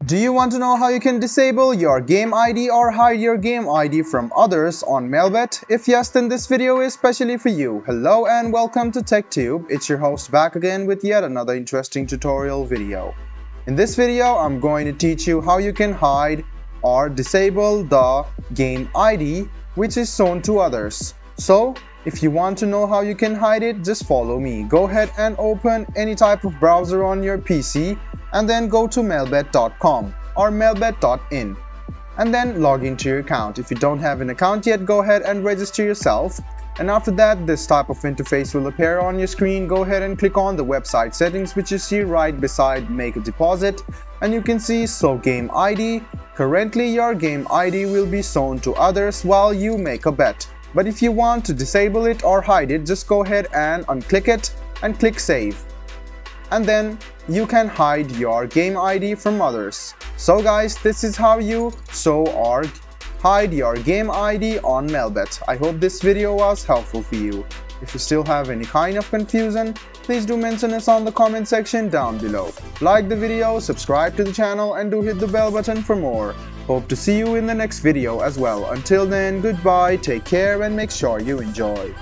Do you want to know how you can disable your game ID or hide your game ID from others on Melbet? If yes, then this video is specially for you. Hello and welcome to TechTube. It's your host back again with yet another interesting tutorial video. In this video, I'm going to teach you how you can hide or disable the game ID which is shown to others. So, if you want to know how you can hide it, just follow me. Go ahead and open any type of browser on your PC and then go to melbet.com or melbet.in and then log into your account. If you don't have an account yet, go ahead and register yourself. And after that, this type of interface will appear on your screen. Go ahead and click on the website settings which you see right beside make a deposit, and you can see show game ID. Currently your game ID will be shown to others while you make a bet. But if you want to disable it or hide it, just go ahead and unclick it and click save. And then you can hide your game ID from others. So guys, this is how you show or hide your game ID on Melbet. I hope this video was helpful for you. If you still have any kind of confusion, please do mention us on the comment section down below. Like the video, subscribe to the channel, and do hit the bell button for more. Hope to see you in the next video as well. Until then, goodbye, take care, and make sure you enjoy.